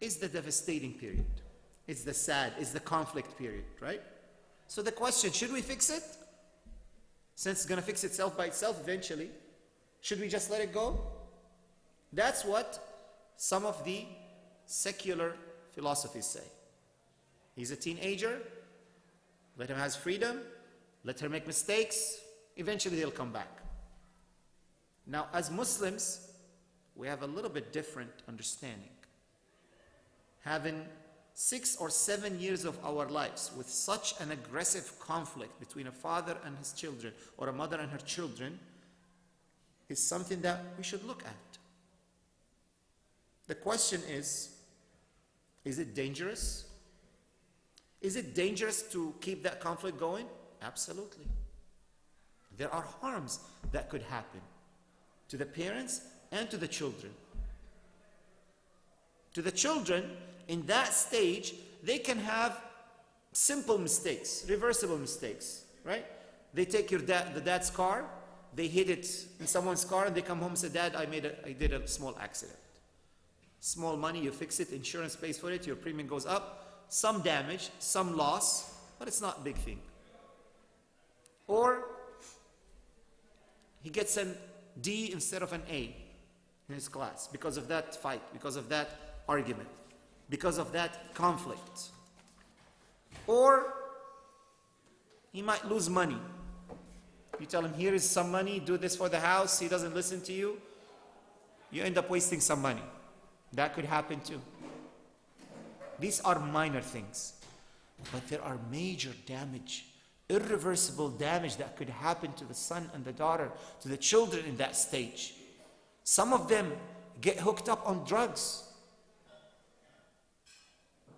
is the devastating period. It's the sad, it's the conflict period, right? So the question, should we fix it? Since it's going to fix itself by itself eventually, should we just let it go? That's what some of the secular philosophies say. He's a teenager, let him have freedom, let her make mistakes, eventually they'll come back. Now, as Muslims, we have a little bit different understanding. Having 6 or 7 years of our lives with such an aggressive conflict between a father and his children or a mother and her children is something that we should look at. The question is it dangerous? Is it dangerous to keep that conflict going? Absolutely. There are harms that could happen to the parents and to the children. To the children, in that stage, they can have simple mistakes, reversible mistakes, right? They take the dad's car, they hit it in someone's car, and they come home and say, Dad, I did a small accident. Small money, you fix it, insurance pays for it, your premium goes up, some damage, some loss, but it's not a big thing. Or he gets an D instead of an A in his class because of that fight, because of that argument, because of that conflict. Or he might lose money. You tell him, here is some money, do this for the house, he doesn't listen to you, you end up wasting some money. That could happen too. These are minor things, but there are major damage, irreversible damage that could happen to the son and the daughter, to the children in that stage. Some of them get hooked up on drugs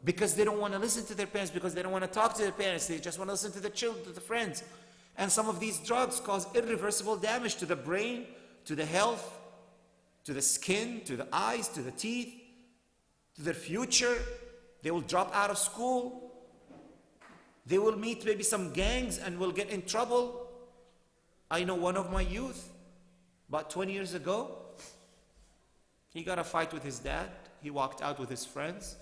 because they don't want to listen to their parents, because they don't want to talk to their parents, they just want to listen to the children, to the friends. And some of these drugs cause irreversible damage to the brain, to the health, to the skin, to the eyes, to the teeth, to their future. They will drop out of school. They will meet maybe some gangs and will get in trouble. I know one of my youth, about 20 years ago, he got a fight with his dad. He walked out with his friends.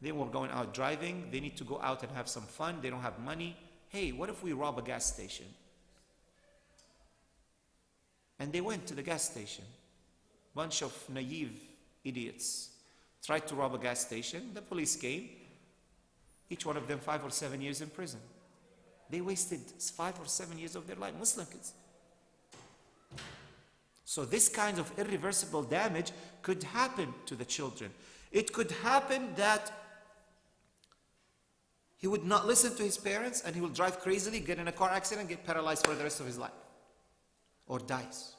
They were going out driving. They need to go out and have some fun. They don't have money. Hey, what if we rob a gas station? And they went to the gas station. Bunch of naive idiots tried to rob a gas station. The police came. Each one of them 5 or 7 years in prison. They wasted 5 or 7 years of their life, Muslim kids. So this kind of irreversible damage could happen to the children. It could happen that he would not listen to his parents and he will drive crazily, get in a car accident, get paralyzed for the rest of his life, or dies.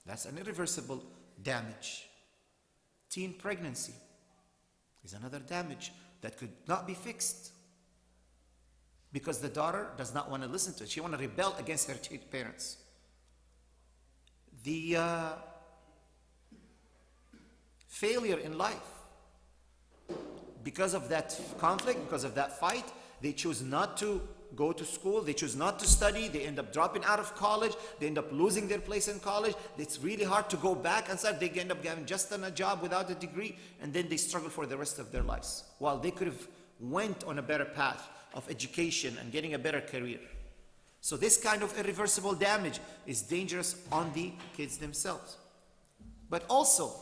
That's an irreversible damage. Teen pregnancy is another damage that could not be fixed because the daughter does not want to listen to it. She wants to rebel against her parents. The failure in life, because of that conflict, because of that fight, they choose not to go to school, they choose not to study, they end up dropping out of college, they end up losing their place in college. It's really hard to go back and start. They end up getting just a job without a degree, and then they struggle for the rest of their lives, while they could have went on a better path of education and getting a better career. So this kind of irreversible damage is dangerous on the kids themselves. But also,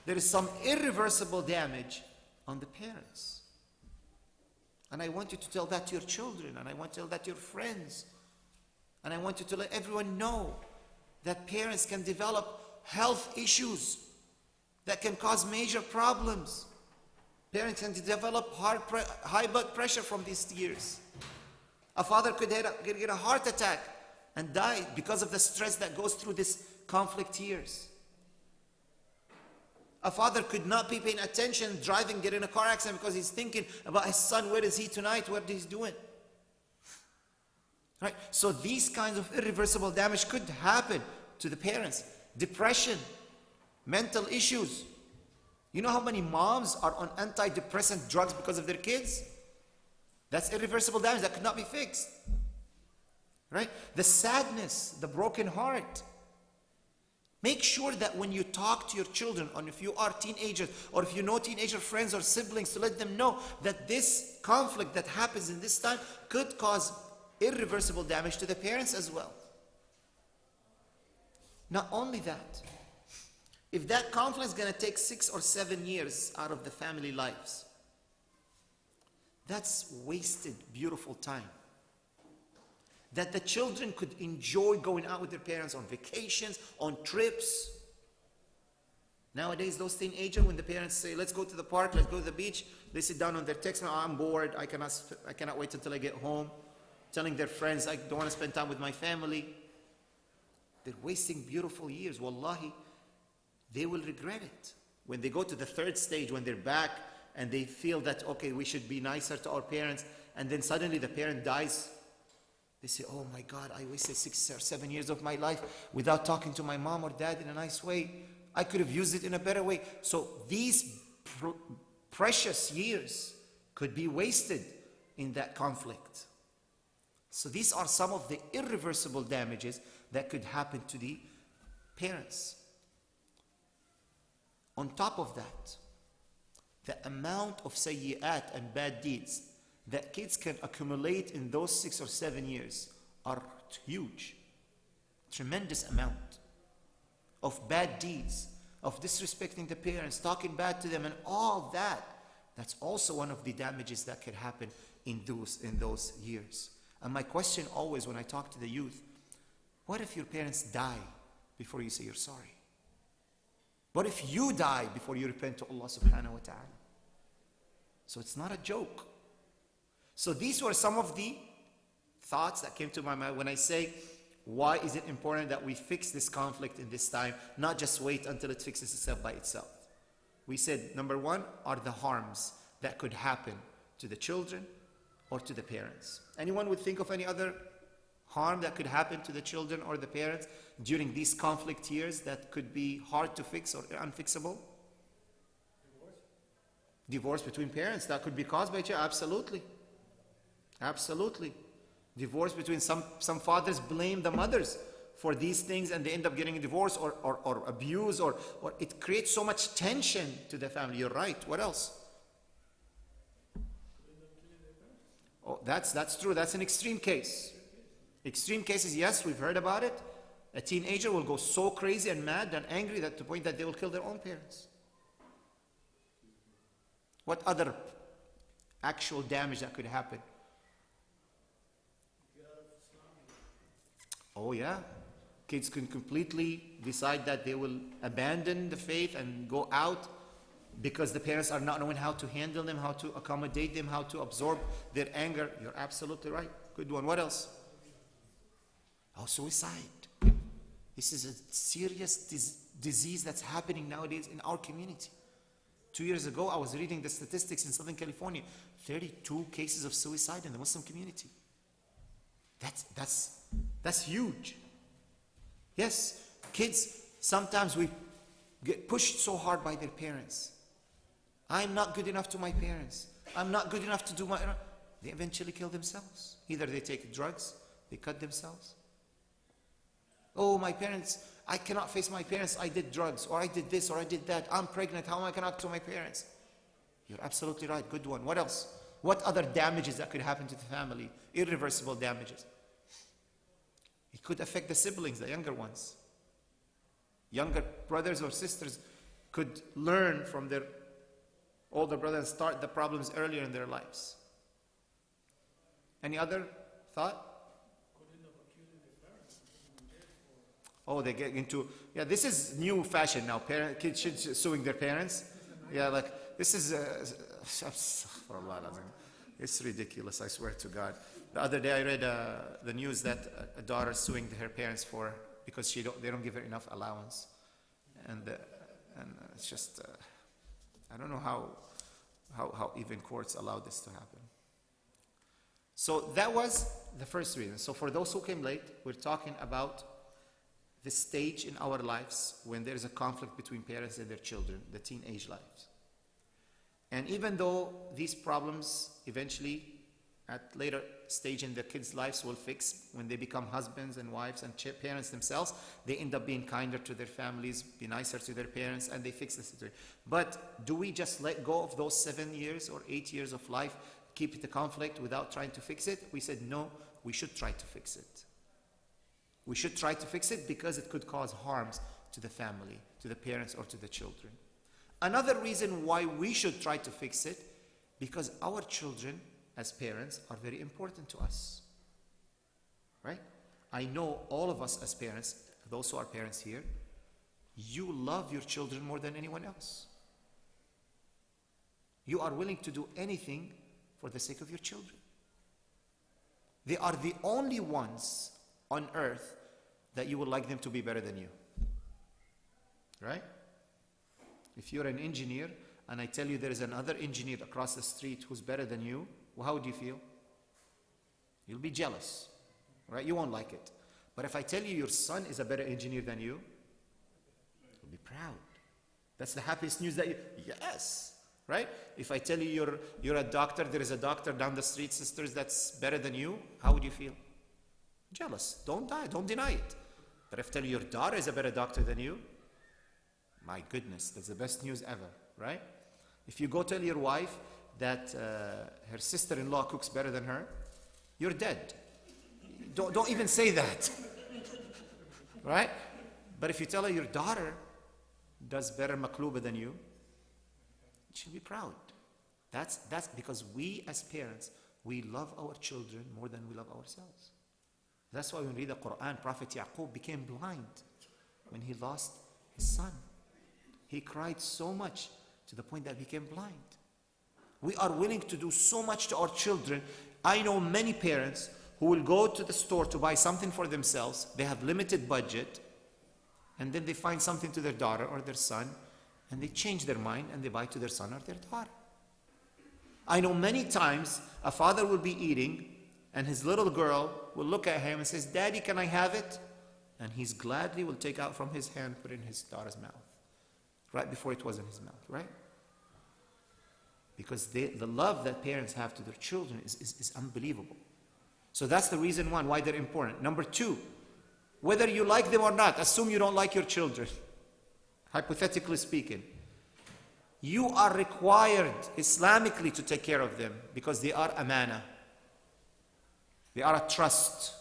there is some irreversible damage on the parents. And I want you to tell that to your children, and I want to tell that to your friends. And I want you to let everyone know that parents can develop health issues that can cause major problems. Parents can develop high blood pressure from these years. A father could get a heart attack and die because of the stress that goes through this conflict years. A father could not be paying attention, driving, get in a car accident because he's thinking about his son. Where is he tonight? What is he doing? Right? So these kinds of irreversible damage could happen to the parents. Depression, mental issues. You know how many moms are on antidepressant drugs because of their kids? That's irreversible damage that could not be fixed. Right? The sadness, the broken heart. Make sure that when you talk to your children, or if you are teenagers, or if you know teenager friends or siblings, to let them know that this conflict that happens in this time could cause irreversible damage to the parents as well. Not only that, if that conflict is going to take 6 or 7 years out of the family lives, that's wasted, beautiful time that the children could enjoy going out with their parents on vacations, on trips. Nowadays, those teenagers, when the parents say, let's go to the park, let's go to the beach, they sit down on their text, oh, I'm bored, I cannot wait until I get home, telling their friends, I don't want to spend time with my family. They're wasting beautiful years. Wallahi, they will regret it. When they go to the third stage, when they're back and they feel that, okay, we should be nicer to our parents, and then suddenly the parent dies, they say, oh my God, I wasted 6 or 7 years of my life without talking to my mom or dad in a nice way. I could have used it in a better way. So these precious years could be wasted in that conflict. So these are some of the irreversible damages that could happen to the parents. On top of that, the amount of sayyi'at and bad deeds that kids can accumulate in those 6 or 7 years are huge. Tremendous amount of bad deeds, of disrespecting the parents, talking bad to them, and all that. That's also one of the damages that could happen in those years. And my question always when I talk to the youth, what if your parents die before you say you're sorry? What if you die before you repent to Allah subhanahu wa ta'ala? So it's not a joke. So these were some of the thoughts that came to my mind when I say, why is it important that we fix this conflict in this time, not just wait until it fixes itself by itself? We said, number one, are the harms that could happen to the children or to the parents. Anyone would think of any other harm that could happen to the children or the parents during these conflict years that could be hard to fix or unfixable? Divorce between parents, that could be caused by each other, absolutely. Absolutely. Divorce between some fathers blame the mothers for these things and they end up getting a divorce or abuse or it creates so much tension to the family. You're right. What else? Oh, that's true. That's an extreme case. Extreme cases, yes, we've heard about it. A teenager will go so crazy and mad and angry that to the point that they will kill their own parents. What other actual damage that could happen? Oh yeah, kids can completely decide that they will abandon the faith and go out because the parents are not knowing how to handle them, how to accommodate them, how to absorb their anger. You're absolutely right. Good one. What else? Oh, suicide. This is a serious disease that's happening nowadays in our community. 2 years ago, I was reading the statistics in Southern California. 32 cases of suicide in the Muslim community. That's huge. Yes, kids, sometimes we get pushed so hard by their parents. I'm not good enough to my parents. I'm not good enough to do my... They eventually kill themselves. Either they take drugs, they cut themselves. Oh, my parents, I cannot face my parents. I did drugs, or I did this, or I did that. I'm pregnant. How am I going to talk to my parents? You're absolutely right. Good one. What else? What other damages that could happen to the family? Irreversible damages. It could affect the siblings, the younger ones. Younger brothers or sisters could learn from their older brothers and start the problems earlier in their lives. Any other thought? Oh, they get into, yeah, this is new fashion now. Kids suing their parents. Yeah, like, this is, it's ridiculous, I swear to God. The other day I read the news that a daughter is suing her parents because they don't give her enough allowance. And it's just, I don't know how even courts allow this to happen. So that was the first reason. So for those who came late, we're talking about the stage in our lives when there's a conflict between parents and their children, the teenage lives. And even though these problems eventually at later stage in their kids' lives will fix when they become husbands and wives and parents themselves. They end up being kinder to their families, be nicer to their parents, and they fix the situation. But do we just let go of those 7 years or 8 years of life, keep the conflict without trying to fix it? We said no, we should try to fix it. We should try to fix it because it could cause harms to the family, to the parents, or to the children. Another reason why we should try to fix it, because our children as parents are very important to us, right? I know all of us as parents, those who are parents here, you love your children more than anyone else. You are willing to do anything for the sake of your children. They are the only ones on earth that you would like them to be better than you, right? If you're an engineer and I tell you there is another engineer across the street who's better than you, well, how would you feel? You'll be jealous, right? You won't like it. But if I tell you your son is a better engineer than you, you'll be proud. That's the happiest news that you, yes, right? If I tell you you're a doctor, there is a doctor down the street, sisters, that's better than you, how would you feel? Jealous. Don't deny it. But if I tell you your daughter is a better doctor than you, my goodness, that's the best news ever, right? If you go tell your wife that her sister-in-law cooks better than her, you're dead. Don't even say that, right? But if you tell her your daughter does better makluba than you, she'll be proud. That's because we as parents, we love our children more than we love ourselves. That's why when we read the Quran, Prophet Yaqub became blind when he lost his son. He cried so much to the point that he became blind. We are willing to do so much to our children. I know many parents who will go to the store to buy something for themselves. They have limited budget, and then they find something to their daughter or their son, and they change their mind and they buy to their son or their daughter. I know many times a father will be eating and his little girl will look at him and says, "Daddy, can I have it?" And he's gladly will take out from his hand, put it in his daughter's mouth, right before it was in his mouth, right? Because the love that parents have to their children is unbelievable. So that's the reason why they're important. Number two, whether you like them or not, assume you don't like your children. Hypothetically speaking, you are required Islamically to take care of them because they are amana. They are a trust.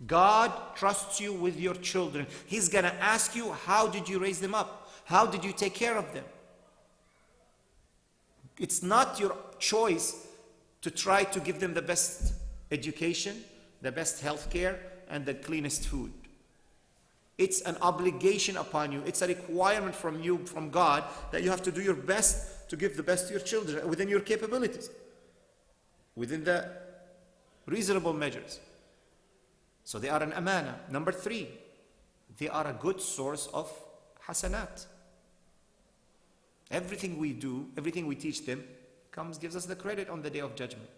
God trusts you with your children. He's going to ask you, how did you raise them up? How did you take care of them? It's not your choice to try to give them the best education, the best health care, and the cleanest food. It's an obligation upon you. It's a requirement from you, from God, that you have to do your best to give the best to your children within your capabilities, within the reasonable measures. So they are an amana. Number three, they are a good source of hasanat. Everything we do, everything we teach them, gives us the credit on the day of judgment.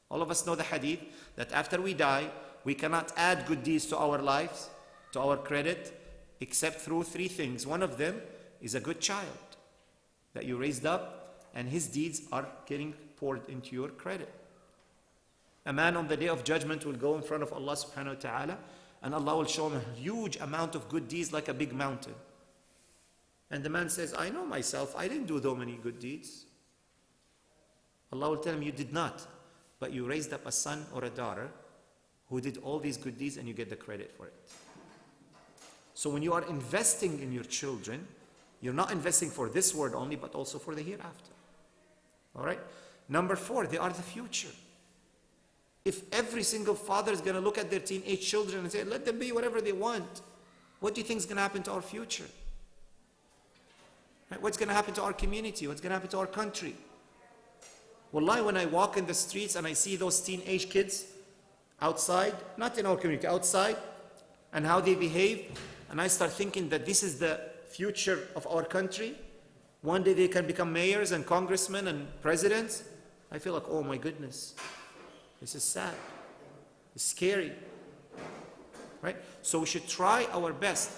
All of us know the hadith that after we die, we cannot add good deeds to our lives, to our credit, except through three things. One of them is a good child that you raised up, and his deeds are getting poured into your credit. A man on the day of judgment will go in front of Allah subhanahu wa ta'ala, and Allah will show him a huge amount of good deeds like a big mountain. And the man says, "I know myself, I didn't do so many good deeds." Allah will tell him, "You did not, but you raised up a son or a daughter who did all these good deeds, and you get the credit for it." So when you are investing in your children, you're not investing for this world only, but also for the hereafter. All right? Number four, they are the future. If every single father is going to look at their teenage children and say, "Let them be whatever they want," what do you think is going to happen to our future? Right? What's going to happen to our community? What's going to happen to our country? Wallahi, when I walk in the streets and I see those teenage kids outside, not in our community, outside, and how they behave, and I start thinking that this is the future of our country, one day they can become mayors and congressmen and presidents, I feel like, oh my goodness, this is sad, it's scary, right? So we should try our best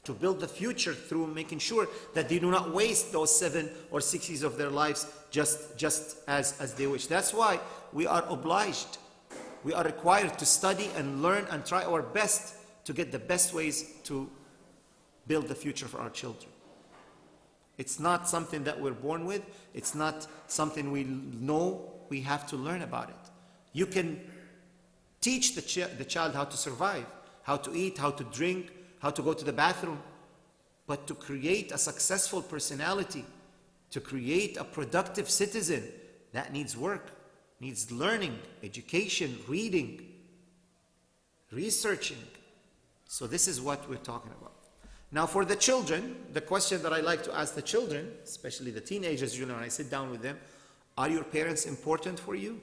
to build the future through making sure that they do not waste those 7 or 6 years of their lives just as they wish. That's why we are obliged. We are required to study and learn and try our best to get the best ways to build the future for our children. It's not something that we're born with. It's not something we know. We have to learn about it. You can teach the child how to survive, how to eat, how to drink, how to go to the bathroom. But to create a successful personality, to create a productive citizen, that needs work, needs learning, education, reading, researching. So this is what we're talking about. Now for the children, the question that I like to ask the children, especially the teenagers, when I sit down with them, are your parents important for you?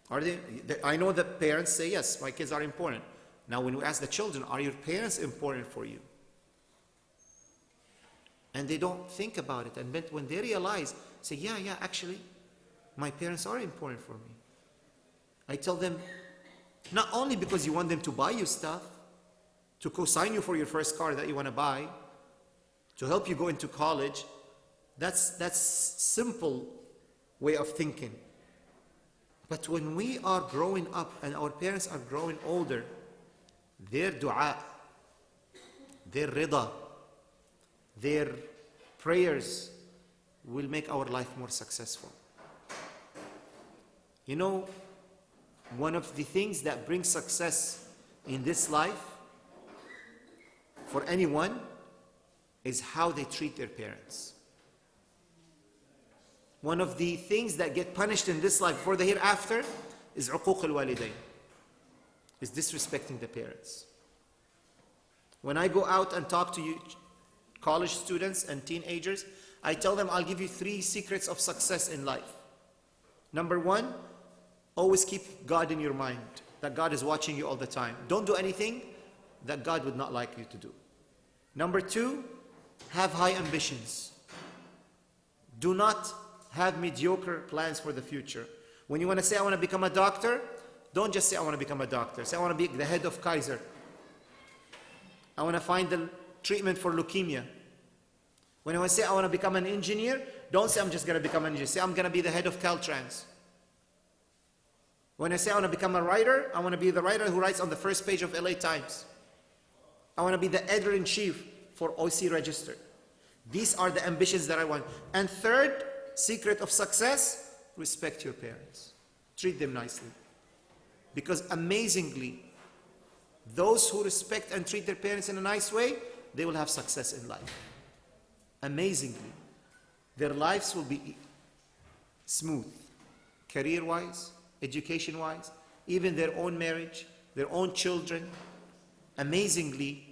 Are they? I know the parents say, yes, my kids are important. Now when we ask the children, are your parents important for you? And they don't think about it. And when they realize, say, yeah, actually, my parents are important for me. I tell them, not only because you want them to buy you stuff, to co-sign you for your first car that you want to buy, to help you go into college, that's simple way of thinking. But when we are growing up and our parents are growing older, their dua, their rida, their prayers will make our life more successful. You know, one of the things that brings success in this life for anyone is how they treat their parents. One of the things that get punished in this life for the hereafter is uquq al-walidain, is disrespecting the parents. When I go out and talk to you college students and teenagers, I tell them I'll give you 3 secrets of success in life. Number 1, always keep God in your mind, that God is watching you all the time. Don't do anything that God would not like you to do. Number 2, have high ambitions. Do not have mediocre plans for the future. When you want to say, I want to become a doctor, don't just say, I want to become a doctor. Say, I want to be the head of Kaiser. I want to find the treatment for leukemia. When I say, I want to become an engineer, don't say, I'm just going to become an engineer. Say, I'm going to be the head of Caltrans. When I say, I want to become a writer, I want to be the writer who writes on the first page of LA Times. I want to be the editor-in-chief for OC Register. These are the ambitions that I want. And third secret of success, respect your parents. Treat them nicely. Because amazingly, those who respect and treat their parents in a nice way, they will have success in life. Amazingly, their lives will be smooth, career-wise, education-wise, even their own marriage, their own children. Amazingly,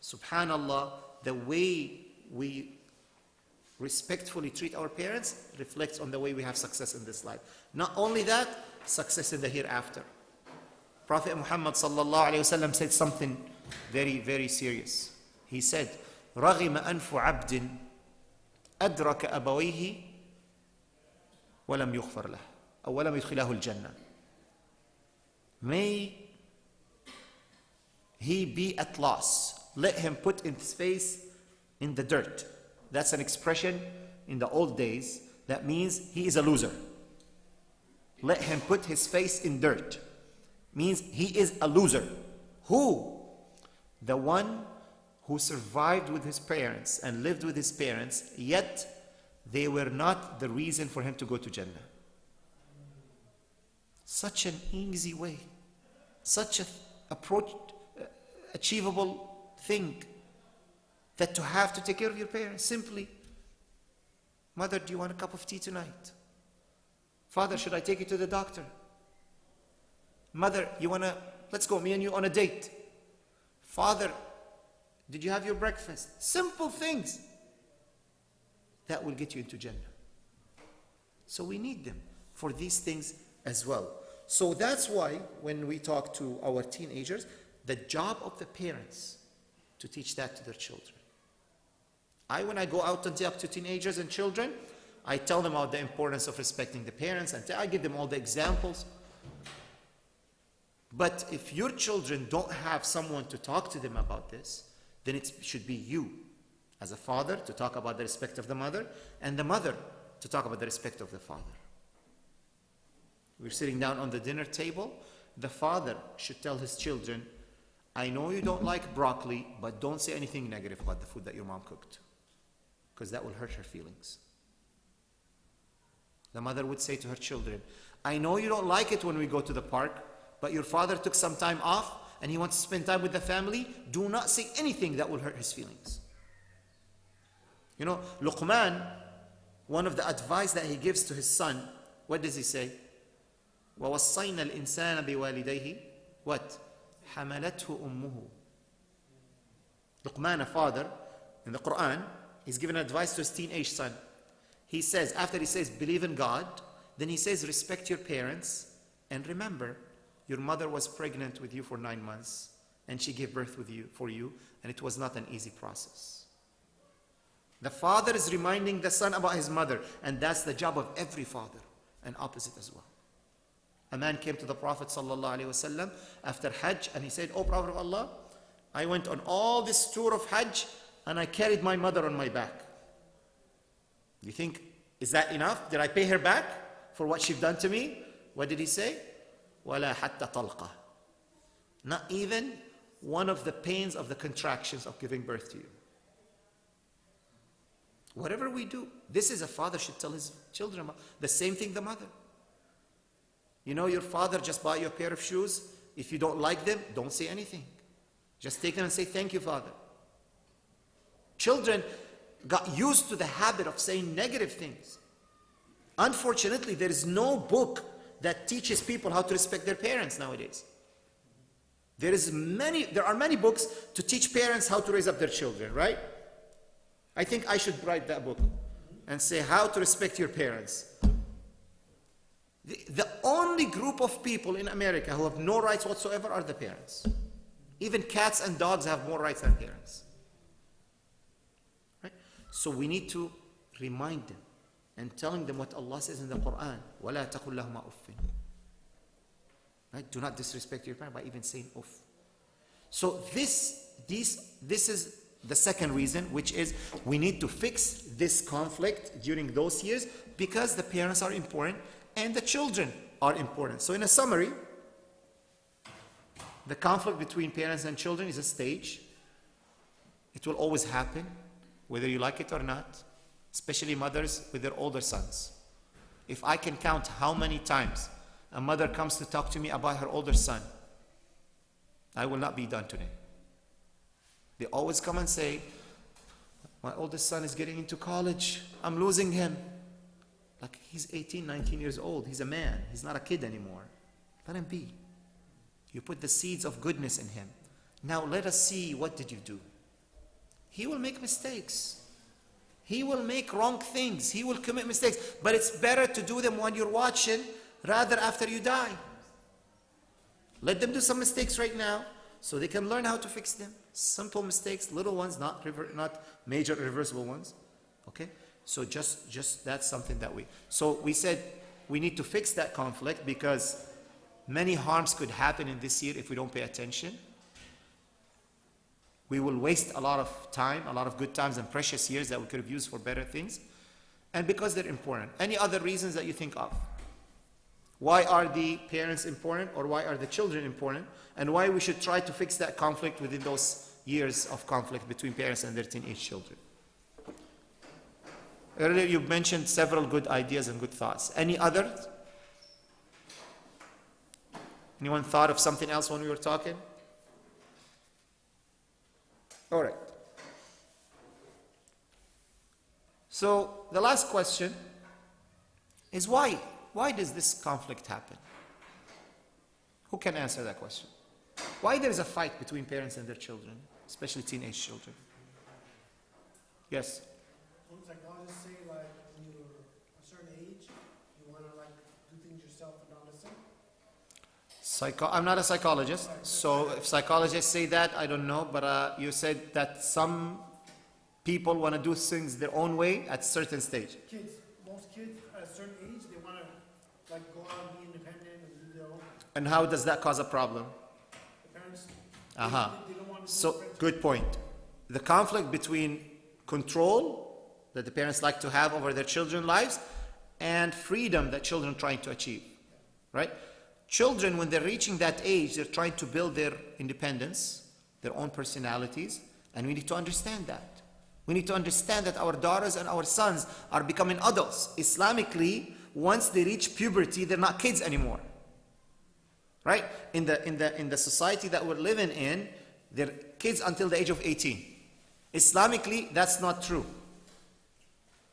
subhanallah, the way we respectfully treat our parents reflects on the way we have success in this life. Not only that, success in the hereafter. Prophet Muhammad sallallahu alayhi wasallam said something very, very serious. He said, رَغِمَ أَنْفُ عَبْدٍ أَدْرَكَ أَبَوَيْهِ وَلَمْ يُغْفَرْ لَهُ أو وَلَمْ يُدْخِلَهُ الْجَنَّةِ. May he be at loss. Let him put his face in the dirt. That's an expression in the old days that means he is a loser. Let him put his face in dirt. Means he is a loser. Who? The one who survived with his parents and lived with his parents, yet they were not the reason for him to go to Jannah. Such an easy way, such an achievable thing, that to have to take care of your parents, simply, mother, do you want a cup of tea tonight? Father, should I take you to the doctor? Mother, let's go, me and you on a date. Father, did you have your breakfast? Simple things that will get you into Jannah. So we need them for these things as well. So that's why when we talk to our teenagers, the job of the parents to teach that to their children. When I go out and talk to teenagers and children, I tell them about the importance of respecting the parents, and I give them all the examples. But if your children don't have someone to talk to them about this, then it should be you as a father to talk about the respect of the mother, and the mother to talk about the respect of the father. We're sitting down on the dinner table. The father should tell his children, I know you don't like broccoli, but don't say anything negative about the food that your mom cooked, because that will hurt her feelings. The mother would say to her children, I know you don't like it when we go to the park, but your father took some time off and he wants to spend time with the family. Do not say anything that will hurt his feelings. You know, Luqman, one of the advice that he gives to his son, what does he say? وَوَصَّيْنَا الْإِنسَانَ بِوَالِدَيْهِ What? حَمَلَتْهُ أُمُّهُ. Luqman, a father, in the Quran, he's given advice to his teenage son. He says, after he says, believe in God, then he says, respect your parents, and remember, your mother was pregnant with you for 9 months, and she gave birth for you, and it was not an easy process. The father is reminding the son about his mother, and that's the job of every father, and opposite as well. A man came to the Prophet ﷺ after Hajj, and he said, Oh Prophet of Allah, I went on all this tour of Hajj, and I carried my mother on my back. You think, is that enough? Did I pay her back for what she's done to me? What did he say? وَلَا حَتَّى طَلْقَةً. Not even one of the pains of the contractions of giving birth to you. Whatever we do, this is a father should tell his children about. The same thing the mother. You know, your father just bought you a pair of shoes. If you don't like them, don't say anything. Just take them and say, thank you, Father. Children got used to the habit of saying negative things. Unfortunately, there is no book that teaches people how to respect their parents nowadays. There are many books to teach parents how to raise up their children, right? I think I should write that book and say how to respect your parents. The only group of people in America who have no rights whatsoever are the parents. Even cats and dogs have more rights than parents. Right? So we need to remind them and telling them what Allah says in the Quran. وَلَا تَقُلْ لَهُمَا أُفٍّ. Right? Do not disrespect your parent by even saying uff. So this is the second reason, which is we need to fix this conflict during those years because the parents are important and the children are important. So in a summary, the conflict between parents and children is a stage. It will always happen, whether you like it or not, especially mothers with their older sons. If I can count how many times a mother comes to talk to me about her older son, I will not be done today. They always come and say, my oldest son is getting into college. I'm losing him. Like he's 18, 19 years old. He's a man. He's not a kid anymore. Let him be. You put the seeds of goodness in him. Now let us see, what did you do? He will make mistakes. He will make wrong things. He will commit mistakes. But it's better to do them when you're watching rather after you die. Let them do some mistakes right now so they can learn how to fix them. Simple mistakes, little ones, not major irreversible ones. Okay? So just that's something that we said we need to fix that conflict because many harms could happen in this year if we don't pay attention. We will waste a lot of time, a lot of good times and precious years that we could have used for better things. And because they're important. Any other reasons that you think of? Why are the parents important or why are the children important? And why we should try to fix that conflict within those years of conflict between parents and their teenage children. Earlier you mentioned several good ideas and good thoughts. Any others? Anyone thought of something else when we were talking? All right. So the last question is why? Why does this conflict happen? Who can answer that question? Why there is a fight between parents and their children, especially teenage children? Yes? Don't psychologists say like when you're a certain age, you want to like do things yourself and not listen? I'm not a psychologist, so if psychologists say that, I don't know, but you said that some people want to do things their own way at a certain stage. Most kids at a certain age, they want to like go out and be independent and do their own. And how does that cause a problem? The parents, Aha. they don't want to So, good point. the conflict between control that the parents like to have over their children's lives and freedom that children are trying to achieve, right? Children, when they're reaching that age, they're trying to build their independence, their own personalities, and we need to understand that. We need to understand that our daughters and our sons are becoming adults. Islamically, once they reach puberty, they're not kids anymore. Right? In the society that we're living in, they're kids until the age of 18. Islamically, that's not true.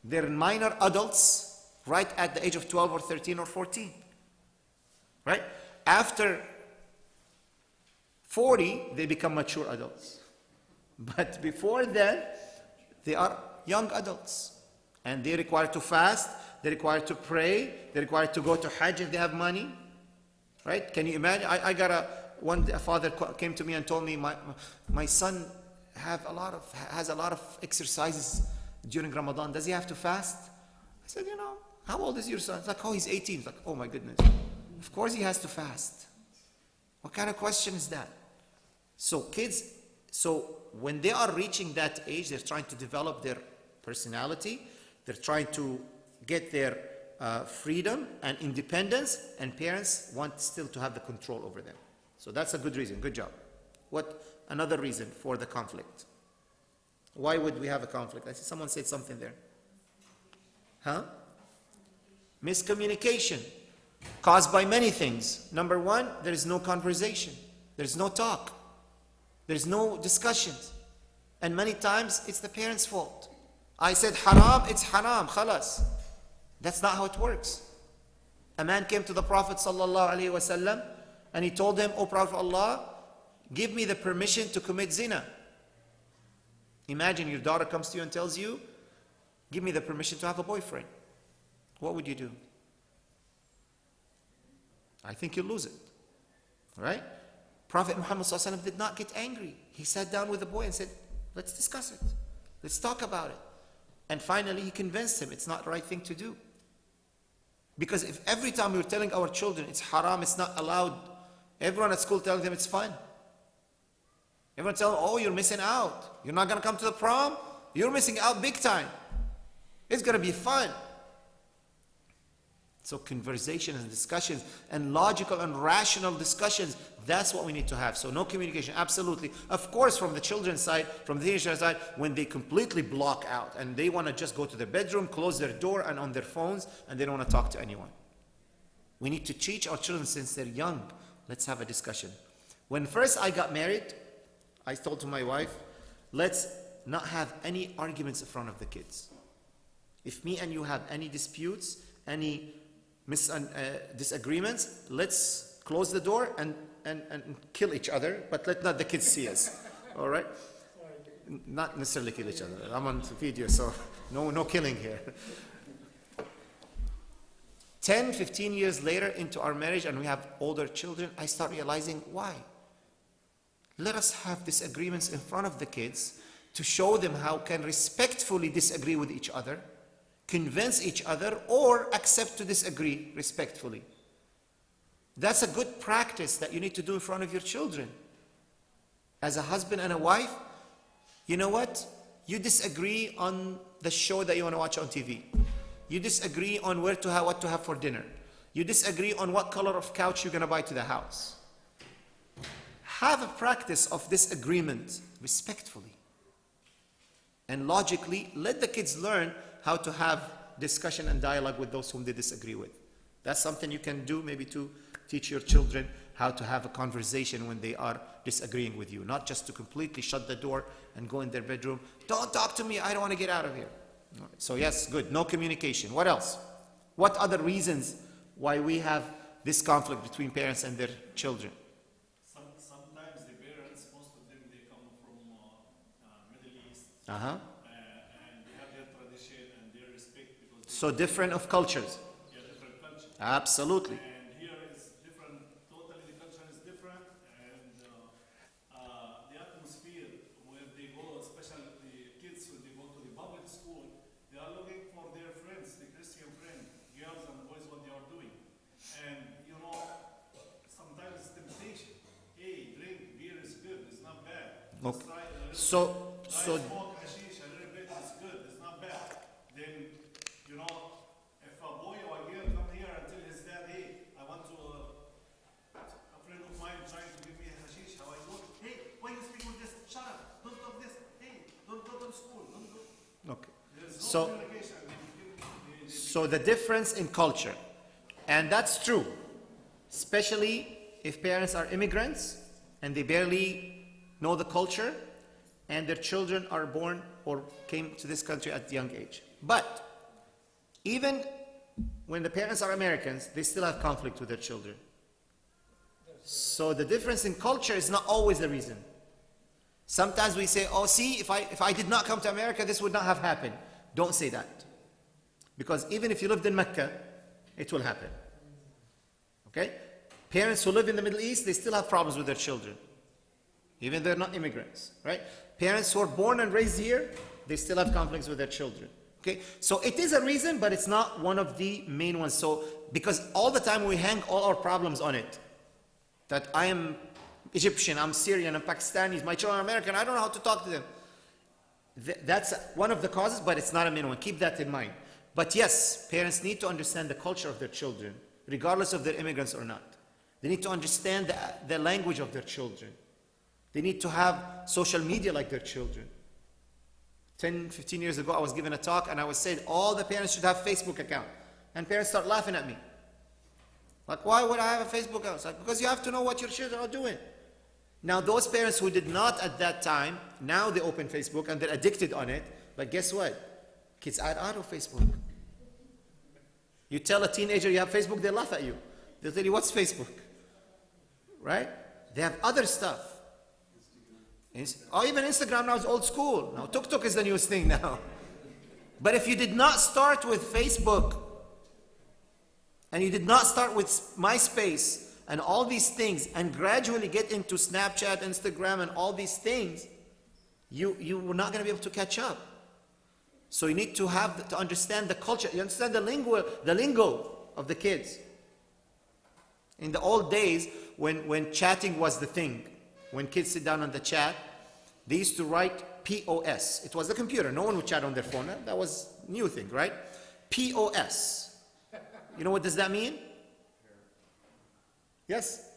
They're minor adults right at the age of 12 or 13 or 14. Right? After 40, they become mature adults. But before then, they are young adults. And they require to fast, they require to pray, they require to go to Hajj if they have money. Right? Can you imagine? I got a father came to me and told me my son has a lot of exercises during Ramadan. Does he have to fast? I said, how old is your son? It's like, oh, he's 18. It's like, oh my goodness. Of course he has to fast. What kind of question is that? So when they are reaching that age, they're trying to develop their personality. They're trying to get their freedom and independence, and parents want still to have the control over them. So that's a good reason. Good job. What another reason for the conflict? Why would we have a conflict? I see someone said something there. Huh? Miscommunication. Caused by many things. Number one, there is no conversation. There is no talk. There is no discussions. And many times it's the parents' fault. I said haram, it's haram, khalas. That's not how it works. A man came to the Prophet ﷺ and he told him, O Prophet of Allah, give me the permission to commit zina. Imagine your daughter comes to you and tells you, give me the permission to have a boyfriend. What would you do? I think you'll lose it. Right? Prophet Muhammad ﷺ did not get angry. He sat down with the boy and said, let's discuss it. Let's talk about it. And finally he convinced him it's not the right thing to do. Because if every time we're telling our children it's haram, it's not allowed, everyone at school telling them it's fun. Everyone telling them, oh, you're missing out. You're not going to come to the prom? You're missing out big time. It's going to be fun. So conversations and discussions and logical and rational discussions, that's what we need to have. So no communication, absolutely. Of course, from the children's side, from the teenager side, when they completely block out and they want to just go to their bedroom, close their door and on their phones, and they don't want to talk to anyone. We need to teach our children since they're young. Let's have a discussion. When first I got married, I told to my wife, let's not have any arguments in front of the kids. If me and you have any disputes, any disagreements, let's close the door and kill each other, but let not the kids see us. All right? Not necessarily kill each other. I'm on video, so no killing here. 10, 15 years later into our marriage and we have older children, I start realizing why. Let us have disagreements in front of the kids to show them how can respectfully disagree with each other, convince each other, or accept to disagree respectfully. That's a good practice that you need to do in front of your children. As a husband and a wife, you know what? You disagree on the show that you want to watch on TV. You disagree on what to have for dinner. You disagree on what color of couch you're going to buy to the house. Have a practice of disagreement respectfully. And logically, let the kids learn how to have discussion and dialogue with those whom they disagree with. That's something you can do maybe to teach your children how to have a conversation when they are disagreeing with you. Not just to completely shut the door and go in their bedroom. Don't talk to me, I don't want to get out of here. So yes, good, no communication. What else? What other reasons why we have this conflict between parents and their children? Sometimes the parents, most of them, they come from Middle East. Uh-huh. And they have their tradition and their respect. Because So different of cultures. they are different cultures. Absolutely. And here is different, totally the culture is different. And the atmosphere where they go, especially the kids when they go to the public school, they are looking for their friends, the Christian friends, girls and boys, what they are doing. And sometimes it's temptation. Hey, drink, beer is good, it's not bad. Okay. Let's try a little So So smoke hashish a little bit, it's good, it's not bad. Then, you know, if a boy or a girl come here and tell his dad, hey, I want to, a friend of mine trying to give me hashish, how I do it? Hey, why you speak with this? Shut up, don't talk this. Hey, don't go to school, don't go. okay. There's no So communication. so the difference in culture, and that's true, especially if parents are immigrants and they barely know the culture, and their children are born or came to this country at a young age. But even when the parents are Americans, they still have conflict with their children. So the difference in culture is not always the reason. Sometimes we say, oh, see, if I did not come to America, this would not have happened. Don't say that. Because even if you lived in Mecca, it will happen. Okay? Parents who live in the Middle East, they still have problems with their children. Even they're not immigrants, right? Parents who are born and raised here, they still have conflicts with their children. Okay? So it is a reason, but it's not one of the main ones. So, because all the time we hang all our problems on it. That I am Egyptian, I'm Syrian, I'm Pakistani, my children are American, I don't know how to talk to them. That's one of the causes, but it's not a main one. Keep that in mind. But yes, parents need to understand the culture of their children, regardless of they're immigrants or not. They need to understand the language of their children. They need to have social media like their children. 10, 15 years ago, I was giving a talk and I was saying all the parents should have Facebook account. And parents start laughing at me. Like, why would I have a Facebook account? It's like, because you have to know what your children are doing. Now, those parents who did not at that time, now they open Facebook and they're addicted on it. But guess what? Kids are out of Facebook. You tell a teenager you have Facebook, they laugh at you. They'll tell you, what's Facebook? Right? They have other stuff. Or even Instagram now is old school. Now TikTok is the newest thing now. But if you did not start with Facebook, and you did not start with MySpace, and all these things, and gradually get into Snapchat, Instagram, and all these things, you were not going to be able to catch up. So you need to understand the culture. You understand the lingo of the kids. In the old days, when chatting was the thing, when kids sit down on the chat, they used to write POS. It was the computer. No one would chat on their phone. That was a new thing, right? POS. You know what does that mean? Yes.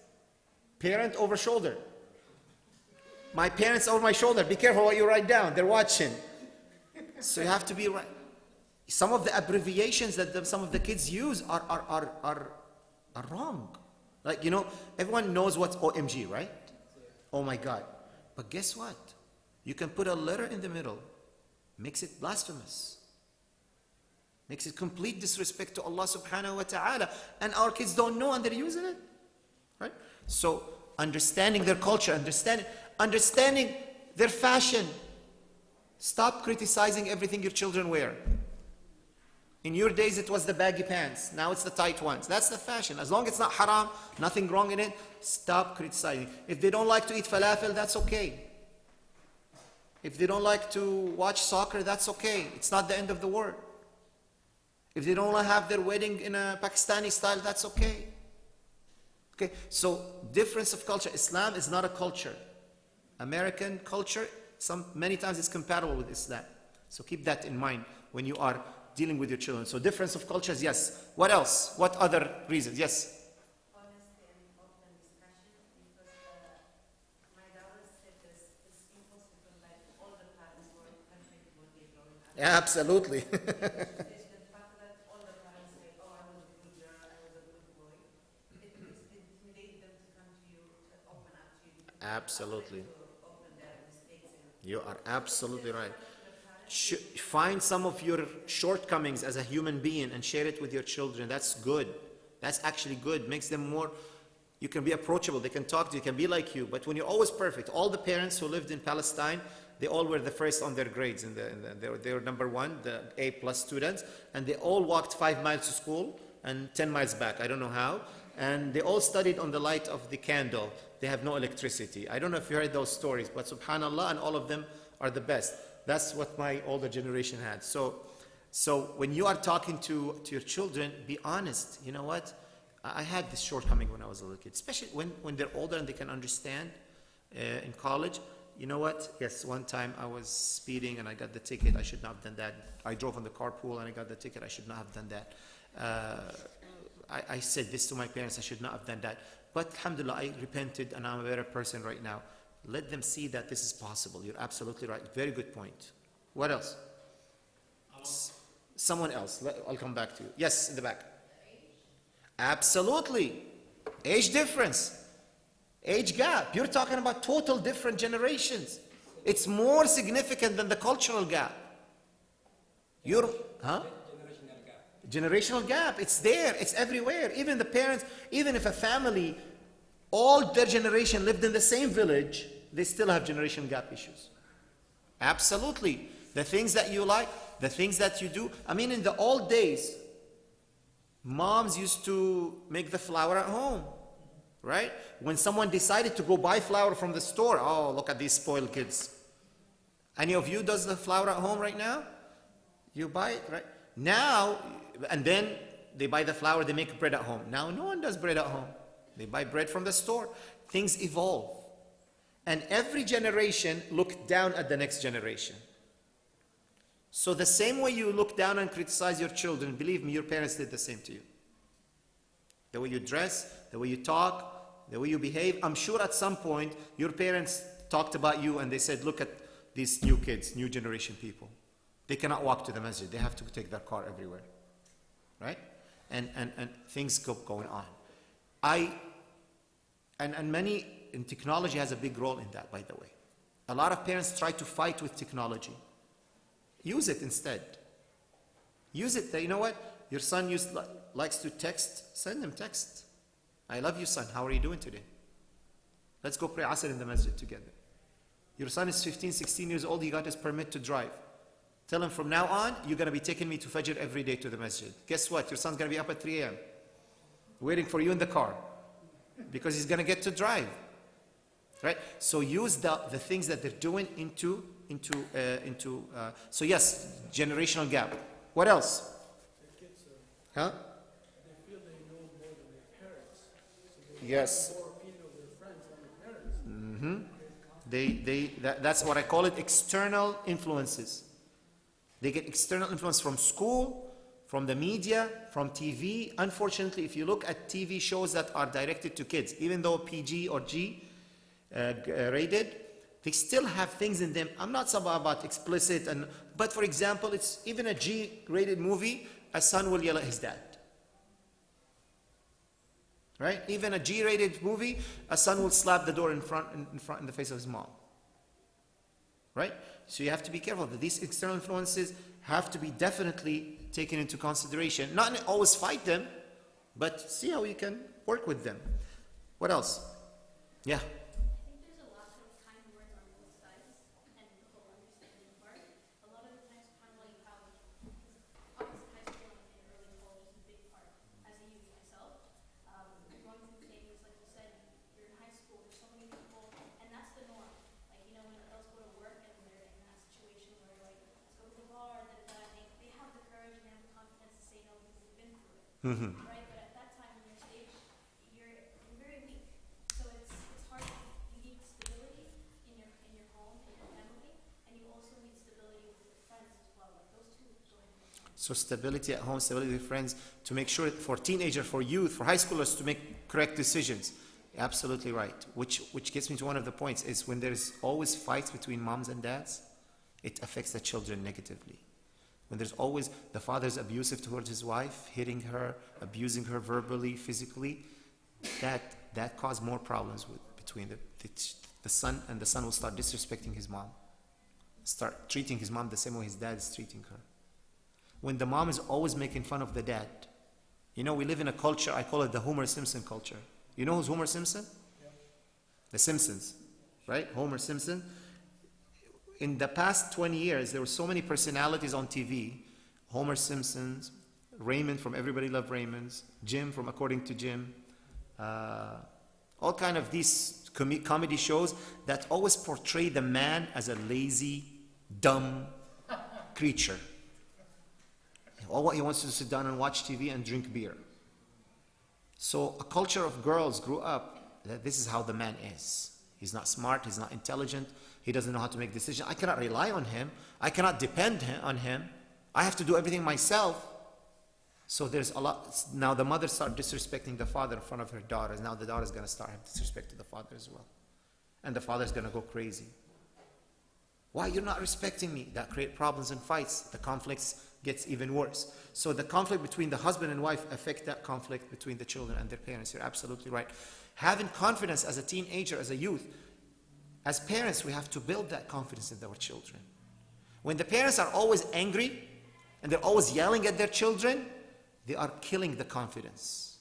Parent over shoulder. My parents over my shoulder. Be careful what you write down. They're watching. So you have to be right. Some of the abbreviations that some of the kids use are wrong. Like, you know, everyone knows what's OMG, right? Oh my God. But guess what? You can put a letter in the middle. Makes it blasphemous. Makes it complete disrespect to Allah subhanahu wa ta'ala. And our kids don't know and they're using it. Right? So, understanding their culture, understanding their fashion. Stop criticizing everything your children wear. In your days, it was the baggy pants. Now it's the tight ones. That's the fashion. As long as it's not haram, nothing wrong in it, stop criticizing. If they don't like to eat falafel, that's okay. If they don't like to watch soccer, that's okay. It's not the end of the world. If they don't want to have their wedding in a Pakistani style, that's okay. Okay, so difference of culture. Islam is not a culture. American culture, many times it's compatible with Islam. So keep that in mind when you are dealing with your children. So difference of cultures, yes. What else? What other reasons? Yes? Honesty and open discussion, because my daughter said this, it's impossible, like all the parents were perfect when they growing up. Absolutely. The fact that all the parents say, oh, I was a good girl, I was a good boy, it intimidates them to come to you, to open up to you. Absolutely. To open their mistakes. You are absolutely right. Find some of your shortcomings as a human being and share it with your children. That's good. That's actually good. Makes them more, you can be approachable. They can talk to you, can be like you. But when you're always perfect, all the parents who lived in Palestine, they all were the first on their grades. They were number one, the A+ students. And they all walked 5 miles to school and 10 miles back. I don't know how. And they all studied on the light of the candle. They have no electricity. I don't know if you heard those stories, but subhanAllah, and all of them are the best. That's what my older generation had. So when you are talking to your children, be honest. You know what? I had this shortcoming when I was a little kid, especially when they're older and they can understand in college. You know what? Yes, one time I was speeding and I got the ticket. I should not have done that. I drove on the carpool and I got the ticket. I should not have done that. I said this to my parents. I should not have done that. But alhamdulillah, I repented and I'm a better person right now. Let them see that this is possible. You're absolutely right. Very good point. What else? Someone else. I'll come back to you. Yes, in the back. Absolutely. Age difference. Age gap. You're talking about total different generations. It's more significant than the cultural gap. Generational gap. It's there. It's everywhere. Even the parents, even if a family, all their generation lived in the same village, they still have generation gap issues. Absolutely. The things that you like, the things that you do. I mean, in the old days, moms used to make the flour at home. Right? When someone decided to go buy flour from the store, oh, look at these spoiled kids. Any of you does the flour at home right now? You buy it, right? Now, and then they buy the flour, they make bread at home. Now, no one does bread at home. They buy bread from the store. Things evolve. And every generation looked down at the next generation. So the same way you look down and criticize your children, believe me, your parents did the same to you. The way you dress, the way you talk, the way you behave. I'm sure at some point your parents talked about you and they said, look at these new kids, new generation people. They cannot walk to the masjid. They have to take their car everywhere. Right? And things go going on. And technology has a big role in that, by the way. A lot of parents try to fight with technology. Use it instead. Use it. You know what? Your son likes to text. Send him text. I love you, son. How are you doing today? Let's go pray Asr in the masjid together. Your son is 15, 16 years old. He got his permit to drive. Tell him from now on, you're going to be taking me to Fajr every day to the masjid. Guess what? Your son's going to be up at 3 a.m. waiting for you in the car because he's going to get to drive. Right? So use the things that they're doing so yes, generational gap. What else? Huh? They feel they know more than their parents. So they Yes. have more opinion of their friends than their parents. That's what I call it, external influences. They get external influence from school, from the media, from TV. Unfortunately, if you look at TV shows that are directed to kids, even though PG or G rated, they still have things in them. I'm not talking about explicit, but for example, it's even a G-rated movie, a son will yell at his dad. Right? Even a G-rated movie, a son will slap the door in the face of his mom. Right? So you have to be careful that these external influences have to be definitely taken into consideration. Not always fight them, but see how you can work with them. What else? Yeah. Mm-hmm. Right, but at that time in your stage, you're very weak. So it's hard. You need stability in your home, in your family, and you also need stability with your friends as well. Like those two go hand in hand. So stability at home, stability with friends, to make sure for teenagers, for youth, for high schoolers to make correct decisions. Absolutely right. Which gets me to one of the points is when there's always fights between moms and dads, it affects the children negatively. When there's always the father's abusive towards his wife, hitting her, abusing her verbally, physically, that causes more problems between the son, and the son will start disrespecting his mom, start treating his mom the same way his dad is treating her. When the mom is always making fun of the dad, we live in a culture, I call it the Homer Simpson culture. You know who's Homer Simpson? Yeah. The Simpsons, right? Homer Simpson. In the past 20 years, there were so many personalities on TV. Homer Simpson's, Raymond from Everybody Loved Raymond's, Jim from According to Jim, all kind of these comedy shows that always portray the man as a lazy, dumb creature. All what he wants to do is sit down and watch TV and drink beer. So a culture of girls grew up that this is how the man is. He's not smart, he's not intelligent, he doesn't know how to make decisions. I cannot rely on him. I cannot depend on him. I have to do everything myself. So there's a lot. Now the mother starts disrespecting the father in front of her daughters. Now the daughter's going to start having disrespect to the father as well. And the father's going to go crazy. Why you're not respecting me? That create problems and fights. The conflicts gets even worse. So the conflict between the husband and wife affect that conflict between the children and their parents. You're absolutely right. Having confidence as a teenager, as a youth, as parents, we have to build that confidence in our children. When the parents are always angry and they're always yelling at their children, they are killing the confidence.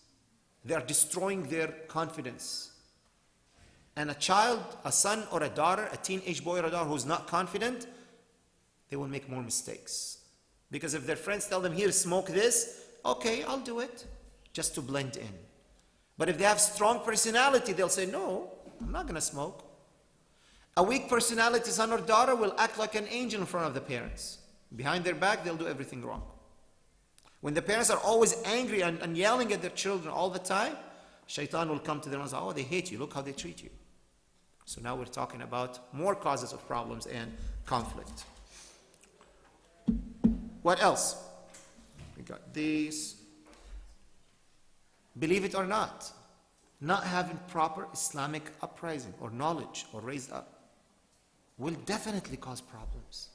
They are destroying their confidence. And a child, a son or a daughter, a teenage boy or a daughter who's not confident, they will make more mistakes. Because if their friends tell them, here, smoke this, okay, I'll do it, just to blend in. But if they have strong personality, they'll say, no, I'm not going to smoke. A weak personality son or daughter will act like an angel in front of the parents. Behind their back, they'll do everything wrong. When the parents are always angry and yelling at their children all the time, shaitan will come to them and say, oh, they hate you. Look how they treat you. So now we're talking about more causes of problems and conflict. What else? We got these. Believe it or not having proper Islamic uprising or knowledge or raised up will definitely cause problems.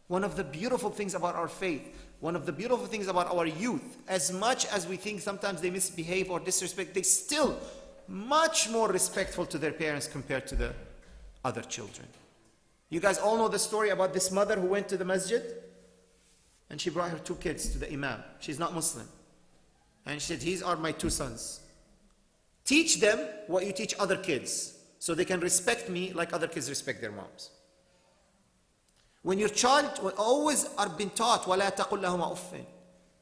One of the beautiful things about our faith, one of the beautiful things about our youth, as much as we think sometimes they misbehave or disrespect, they still much more respectful to their parents compared to the other children. You guys all know the story about this mother who went to the masjid and she brought her 2 kids to the imam. She's not Muslim. And she said, these are my 2 sons. Teach them what you teach other kids so they can respect me like other kids respect their moms. When your child will always are been taught, وَلَا تَقُلْ لَهُمَا أُفٍّ.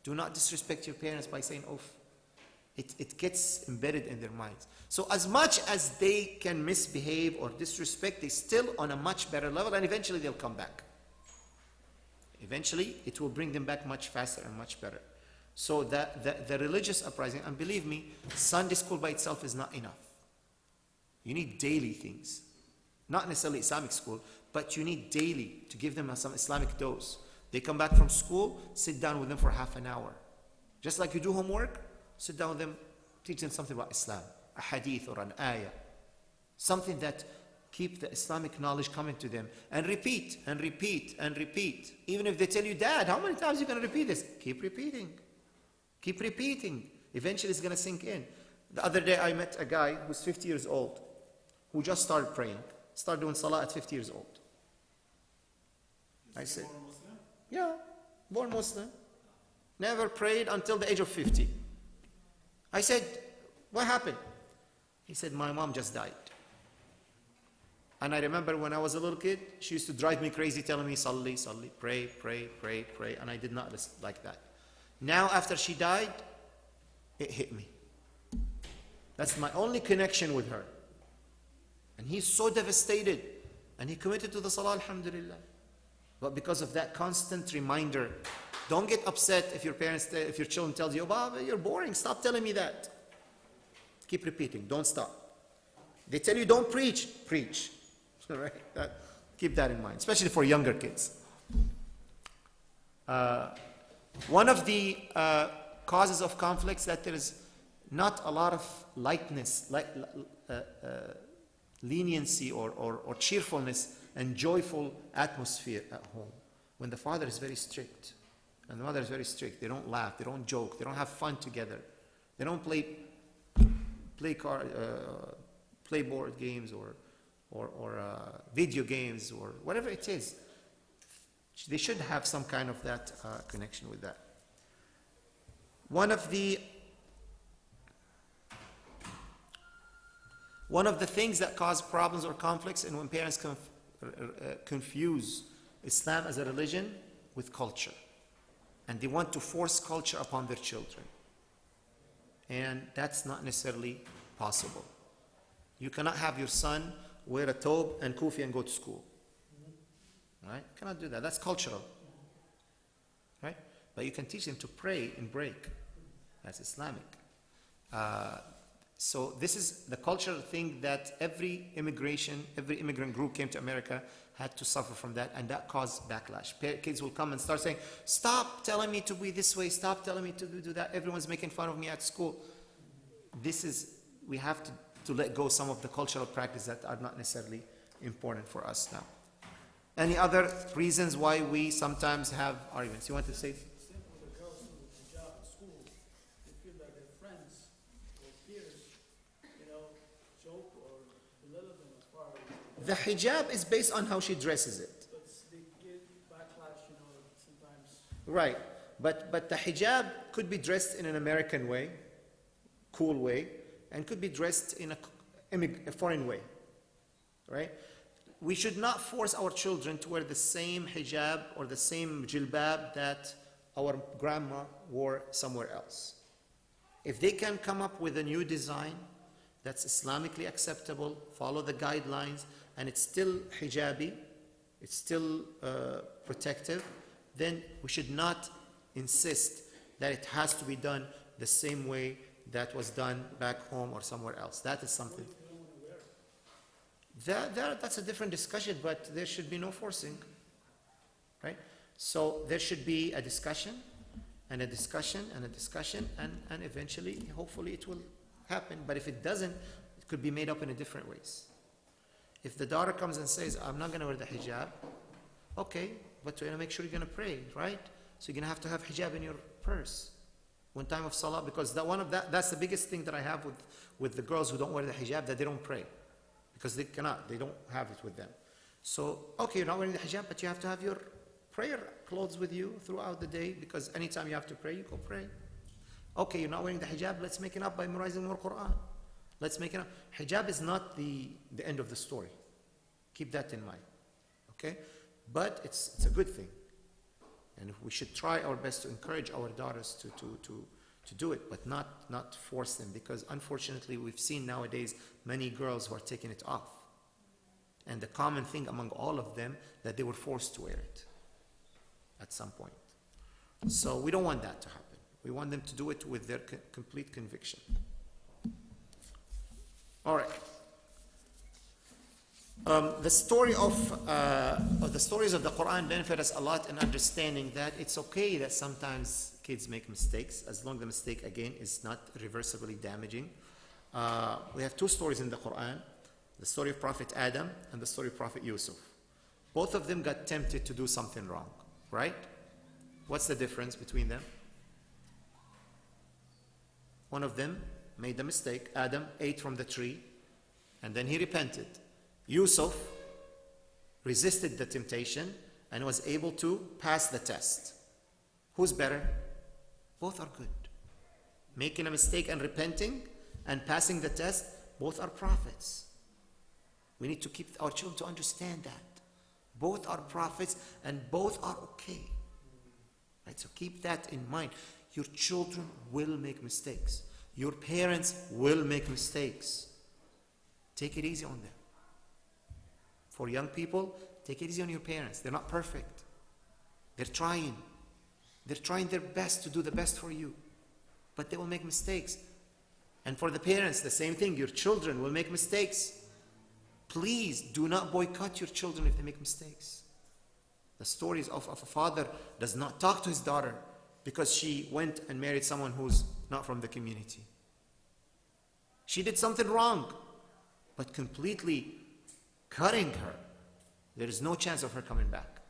Do not disrespect your parents by saying uff. It gets embedded in their minds. So as much as they can misbehave or disrespect, they're still on a much better level, and eventually they'll come back. Eventually, it will bring them back much faster and much better. So the religious uprising, and believe me, Sunday school by itself is not enough. You need daily things. Not necessarily Islamic school, but you need daily to give them some Islamic dose. They come back from school, sit down with them for half an hour. Just like you do homework, sit down with them, teach them something about Islam, a hadith or an ayah. Something that keep the Islamic knowledge coming to them. And repeat, and repeat, and repeat. Even if they tell you, Dad, how many times are you going to repeat this? Keep repeating. Keep repeating. Eventually it's going to sink in. The other day I met a guy who's 50 years old, who just started praying, started doing salah at 50 years old. I said, yeah, born Muslim. Never prayed until the age of 50. I said, what happened? He said, my mom just died. And I remember when I was a little kid, she used to drive me crazy telling me, Salli, Salli, pray, pray, pray, pray. And I did not listen like that. Now after she died, it hit me. That's my only connection with her. And he's so devastated. And he committed to the salah, alhamdulillah. But because of that constant reminder, don't get upset if your children tell you, Baba, you're boring, stop telling me that. Keep repeating, don't stop. They tell you don't preach, preach. Right? Keep that in mind, especially for younger kids. One of the causes of conflicts that there is not a lot of lightness, leniency or cheerfulness and joyful atmosphere at home. When the father is very strict and the mother is very strict, they don't laugh, they don't joke, they don't have fun together, they don't play board games or video games or whatever it is. They should have some kind of that connection with that. One of the things that cause problems or conflicts and when parents confuse Islam as a religion with culture. And they want to force culture upon their children. And that's not necessarily possible. You cannot have your son wear a tobe and kufi and go to school. Right? You cannot do that. That's cultural. Right? But you can teach them to pray and break. That's Islamic. So this is the cultural thing that every immigrant group came to America had to suffer from that, and that caused backlash. Kids will come and start saying, stop telling me to be this way, stop telling me to do that, everyone's making fun of me at school. We have to let go some of the cultural practices that are not necessarily important for us now. Any other reasons why we sometimes have arguments? You want to say? Same with the girls with the hijab at school. They feel that their friends or peers, joke or belittle them as far as The hijab is based on how she dresses it. but they get backlash, sometimes. Right. But the hijab could be dressed in an American way, cool way, and could be dressed in a foreign way. Right? We should not force our children to wear the same hijab or the same jilbab that our grandma wore somewhere else. If they can come up with a new design that's Islamically acceptable, follow the guidelines, and it's still hijabi, it's still protective, then we should not insist that it has to be done the same way that was done back home or somewhere else. That is something. That's a different discussion, but there should be no forcing, right? So there should be a discussion, and a discussion, and a discussion, and eventually, hopefully it will happen. But if it doesn't, it could be made up in a different ways. If the daughter comes and says, I'm not going to wear the hijab, okay, but you're going to make sure you're going to pray, right? So you're going to have hijab in your purse when time of salah, because that's the biggest thing that I have with the girls who don't wear the hijab, that they don't pray. Because they don't have it with them. So, okay, you're not wearing the hijab, but you have to have your prayer clothes with you throughout the day, because anytime you have to pray, you go pray. Okay, you're not wearing the hijab, let's make it up by memorizing more Quran. Let's make it up. Hijab is not the end of the story. Keep that in mind. Okay? But it's a good thing. And we should try our best to encourage our daughters to do it, but not force them, because unfortunately we've seen nowadays many girls who are taking it off. And the common thing among all of them, that they were forced to wear it at some point. So we don't want that to happen. We want them to do it with their complete conviction. All right. The stories of the Quran benefit us a lot in understanding that it's okay that sometimes kids make mistakes, as long as the mistake, again, is not irreversibly damaging. We have two stories in the Quran, the story of Prophet Adam and the story of Prophet Yusuf. Both of them got tempted to do something wrong, right? What's the difference between them? One of them made the mistake. Adam ate from the tree, and then he repented. Yusuf resisted the temptation and was able to pass the test. Who's better? Both are good. Making a mistake and repenting and passing the test, both are prophets. We need to keep our children to understand that. Both are prophets and both are okay. Right? So keep that in mind. Your children will make mistakes. Your parents will make mistakes. Take it easy on them. For young people, take it easy on your parents. They're not perfect. They're trying. They're trying their best to do the best for you. But they will make mistakes. And for the parents, the same thing. Your children will make mistakes. Please do not boycott your children if they make mistakes. The stories of a father does not talk to his daughter because she went and married someone who's not from the community. She did something wrong, but completely cutting her. There is no chance of her coming back.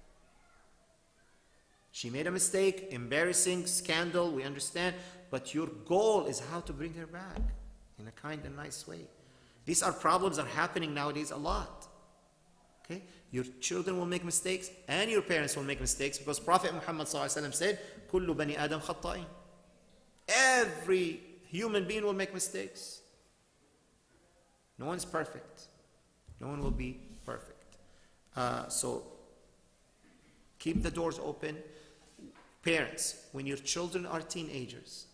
She made a mistake, embarrassing, scandal, we understand, but your goal is how to bring her back in a kind and nice way. These are problems that are happening nowadays a lot. Okay? Your children will make mistakes and your parents will make mistakes, because Prophet Muhammad ﷺ said, "Kullu bani Adam khatta'in." Every human being will make mistakes. No one's perfect. No one will be perfect. So keep the doors open. Parents, when your children are teenagers,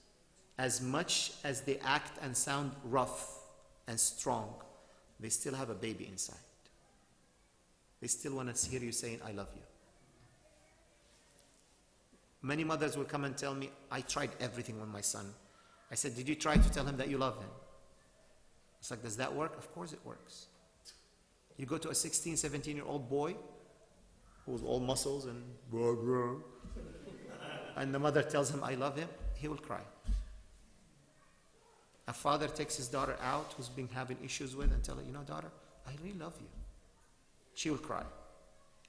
as much as they act and sound rough and strong, they still have a baby inside. They still want to hear you saying, "I love you." Many mothers will come and tell me, "I tried everything with my son." I said, "Did you try to tell him that you love him?" It's like, does that work? Of course it works. You go to a 16, 17-year-old boy who's all muscles and blah, blah, and the mother tells him, I love him, he will cry. A father takes his daughter out who's been having issues with and tell her, daughter, I really love you. She will cry.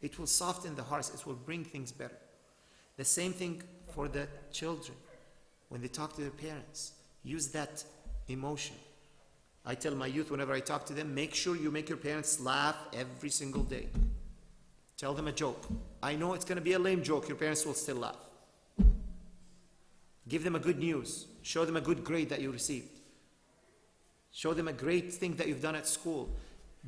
It will soften the hearts. It will bring things better. The same thing for the children. When they talk to their parents, use that emotion. I tell my youth whenever I talk to them, make sure you make your parents laugh every single day. Tell them a joke. I know it's going to be a lame joke. Your parents will still laugh. Give them a good news. Show them a good grade that you received. Show them a great thing that you've done at school.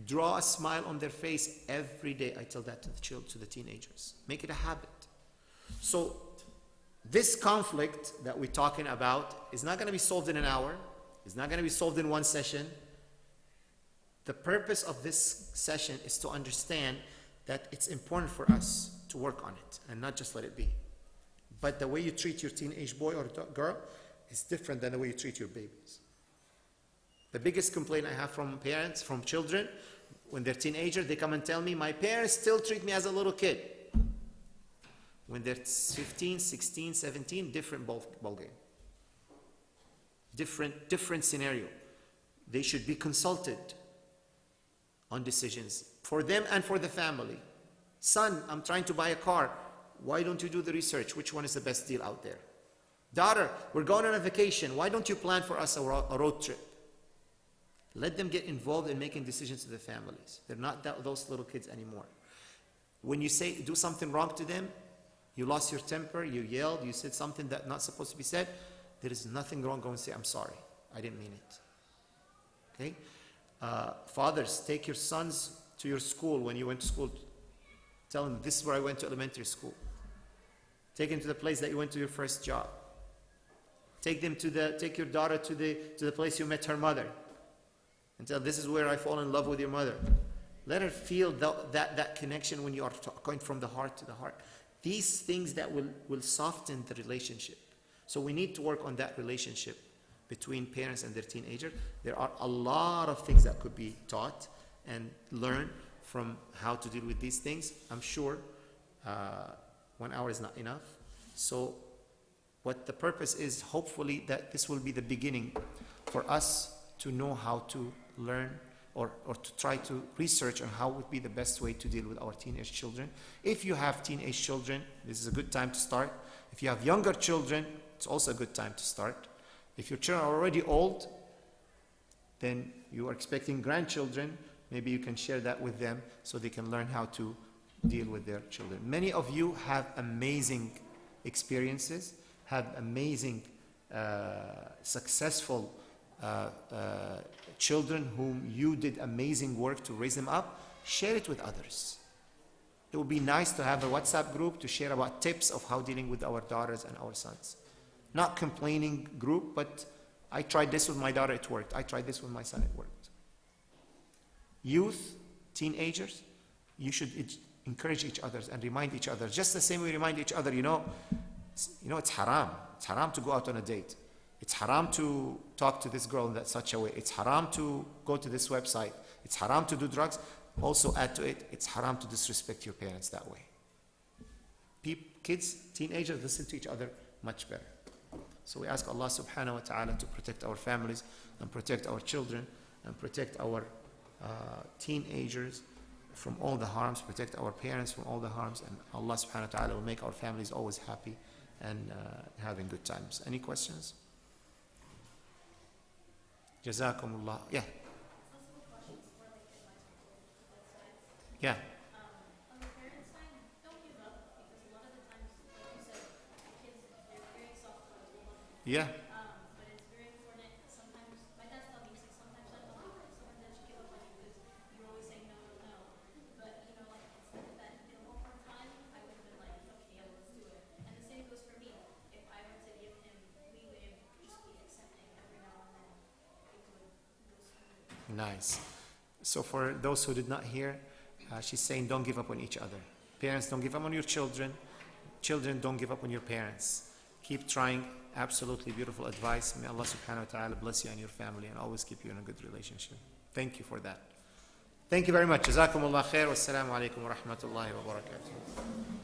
Draw a smile on their face every day. I tell that to the children, to the teenagers. Make it a habit. So this conflict that we're talking about is not going to be solved in an hour. It's not going to be solved in one session. The purpose of this session is to understand that it's important for us to work on it and not just let it be. But the way you treat your teenage boy or girl is different than the way you treat your babies. The biggest complaint I have from parents, from children, when they're teenagers, they come and tell me, my parents still treat me as a little kid. When they're 15, 16, 17, different ball game. Different scenario. They should be consulted on decisions for them and for the family. Son, I'm trying to buy a car. Why don't you do the research? Which one is the best deal out there? Daughter, we're going on a vacation. Why don't you plan for us a road trip? Let them get involved in making decisions to the families. They're not those little kids anymore. When you say, do something wrong to them, you lost your temper, you yelled, you said something that's not supposed to be said, there is nothing wrong. Go and say, I'm sorry. I didn't mean it. Okay? Fathers, take your sons to your school when you went to school. Tell them, this is where I went to elementary school. Take them to the place that you went to your first job. Take your daughter to the place you met her mother. And tell, this is where I fall in love with your mother. Let her feel that connection when you are going from the heart to the heart. These things that will soften the relationship. So we need to work on that relationship between parents and their teenager. There are a lot of things that could be taught and learned from how to deal with these things. I'm sure 1 hour is not enough. So what the purpose is, hopefully, that this will be the beginning for us to know how to learn or to try to research on how would be the best way to deal with our teenage children. If you have teenage children, this is a good time to start. If you have younger children, it's also a good time to start. If your children are already old, then you are expecting grandchildren, maybe you can share that with them so they can learn how to deal with their children. Many of you have amazing experiences, have amazing, successful children whom you did amazing work to raise them up. Share it with others. It would be nice to have a WhatsApp group to share about tips of how dealing with our daughters and our sons. Not complaining group, but I tried this with my daughter, it worked. I tried this with my son, it worked. Youth, teenagers, you should encourage each other and remind each other. Just the same way we remind each other, it's haram. It's haram to go out on a date. It's haram to talk to this girl in such a way. It's haram to go to this website. It's haram to do drugs. Also add to it, it's haram to disrespect your parents that way. Kids, teenagers, listen to each other much better. So we ask Allah subhanahu wa ta'ala to protect our families and protect our children and protect our teenagers from all the harms, protect our parents from all the harms, and Allah subhanahu wa ta'ala will make our families always happy and having good times. Any questions? Jazakumullah. Yeah. Yeah. On the parents' side, don't give up because a lot of the times, like you said, kids, they're very soft toys, we love them. Yeah. But it's very important. Sometimes, my dad's taught me, sometimes like, oh, someone that should give up on you because you're always saying no, no, no. But, it's like that, one more time, I would have been like, okay, yeah, let's do it. And the same goes for me. If I were to give him leeway of just be accepting every now and then, it would go smoothly. Nice. So for those who did not hear, she's saying don't give up on each other. Parents, don't give up on your children. Children, don't give up on your parents. Keep trying Absolutely beautiful advice. May Allah subhanahu wa ta'ala bless you and your family and always keep you in a good relationship. Thank you for that. Thank you very much. Jazakumullah khair. Wassalamu alaikum wa rahmatullahi wa barakatuh.